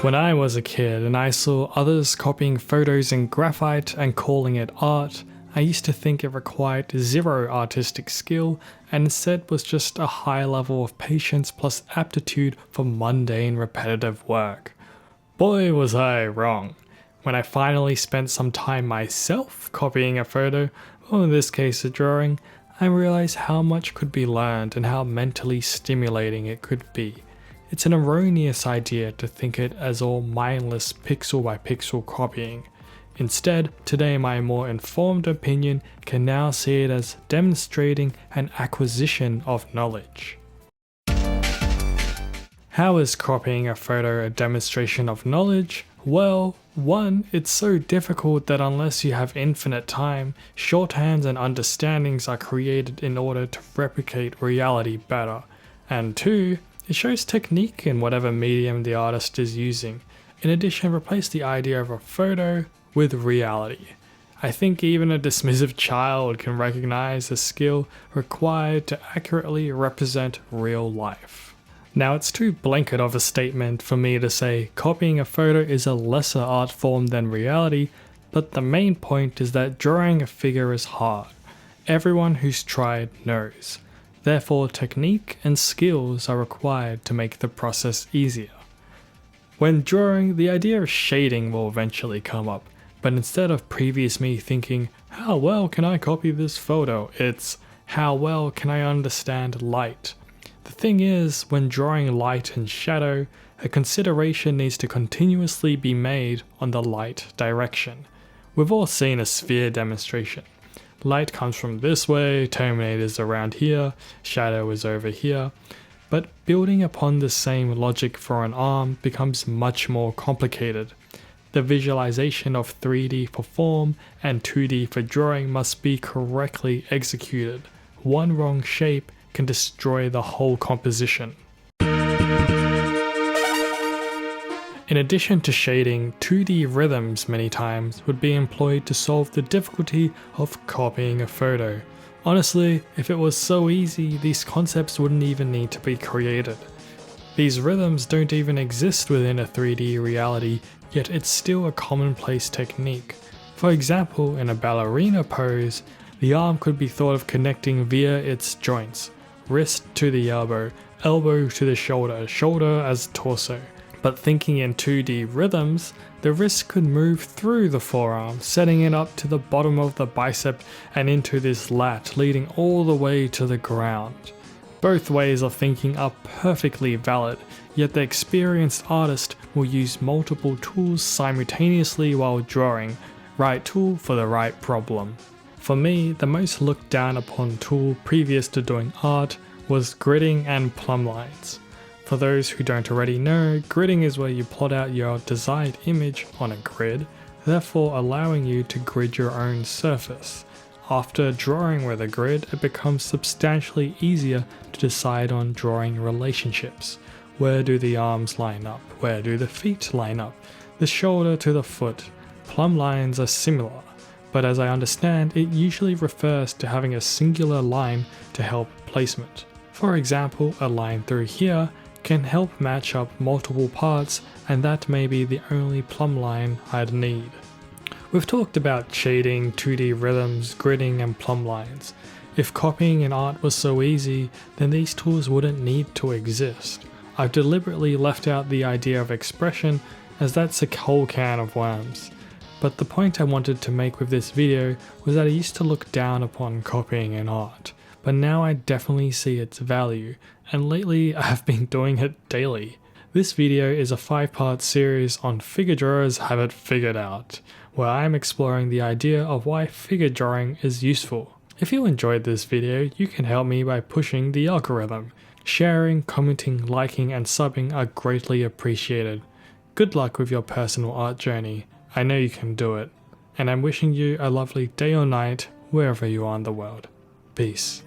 When I was a kid and I saw others copying photos in graphite and calling it art, I used to think it required zero artistic skill and instead was just a high level of patience plus aptitude for mundane repetitive work. Boy was I wrong. When I finally spent some time myself copying a photo, or in this case a drawing, I realized how much could be learned and how mentally stimulating it could be. It's an erroneous idea to think it as all mindless pixel by pixel copying. Instead, today my more informed opinion can now see it as demonstrating an acquisition of knowledge. How is copying a photo a demonstration of knowledge? Well, 1. It's so difficult that unless you have infinite time, shorthands and understandings are created in order to replicate reality better. And 2. It shows technique in whatever medium the artist is using. In addition, replace the idea of a photo with reality. I think even a dismissive child can recognize the skill required to accurately represent real life. Now, it's too blanket of a statement for me to say copying a photo is a lesser art form than reality, but the main point is that drawing a figure is hard. Everyone who's tried knows. Therefore, technique and skills are required to make the process easier. When drawing, the idea of shading will eventually come up, but instead of previous me thinking, how well can I copy this photo, it's how well can I understand light. The thing is, when drawing light and shadow, a consideration needs to continuously be made on the light direction. We've all seen a sphere demonstration. Light comes from this way, terminator's around here, shadow is over here. But building upon the same logic for an arm becomes much more complicated. The visualization of 3D for form and 2D for drawing must be correctly executed. One wrong shape can destroy the whole composition. In addition to shading, 2D rhythms many times would be employed to solve the difficulty of copying a photo. Honestly, if it was so easy, these concepts wouldn't even need to be created. These rhythms don't even exist within a 3D reality, yet it's still a commonplace technique. For example, in a ballerina pose, the arm could be thought of connecting via its joints, wrist to the elbow, elbow to the shoulder, shoulder as torso. But thinking in 2D rhythms, the wrist could move through the forearm, setting it up to the bottom of the bicep and into this lat, leading all the way to the ground. Both ways of thinking are perfectly valid, yet the experienced artist will use multiple tools simultaneously while drawing, right tool for the right problem. For me, the most looked down upon tool previous to doing art was gridding and plumb lines. For those who don't already know, gridding is where you plot out your desired image on a grid, therefore allowing you to grid your own surface. After drawing with a grid, it becomes substantially easier to decide on drawing relationships. Where do the arms line up? Where do the feet line up? The shoulder to the foot. Plumb lines are similar, but as I understand, it usually refers to having a singular line to help placement. For example, a line through here can help match up multiple parts, and that may be the only plumb line I'd need. We've talked about shading, 2D rhythms, gridding and plumb lines. If copying in art was so easy, then these tools wouldn't need to exist. I've deliberately left out the idea of expression, as that's a whole can of worms. But the point I wanted to make with this video was that I used to look down upon copying in art, but now I definitely see its value, and lately I've been doing it daily. This video is a 5-part series on figure drawers have it figured out, where I'm exploring the idea of why figure drawing is useful. If you enjoyed this video, you can help me by pushing the algorithm. Sharing, commenting, liking and subbing are greatly appreciated. Good luck with your personal art journey. I know you can do it. And I'm wishing you a lovely day or night wherever you are in the world. Peace.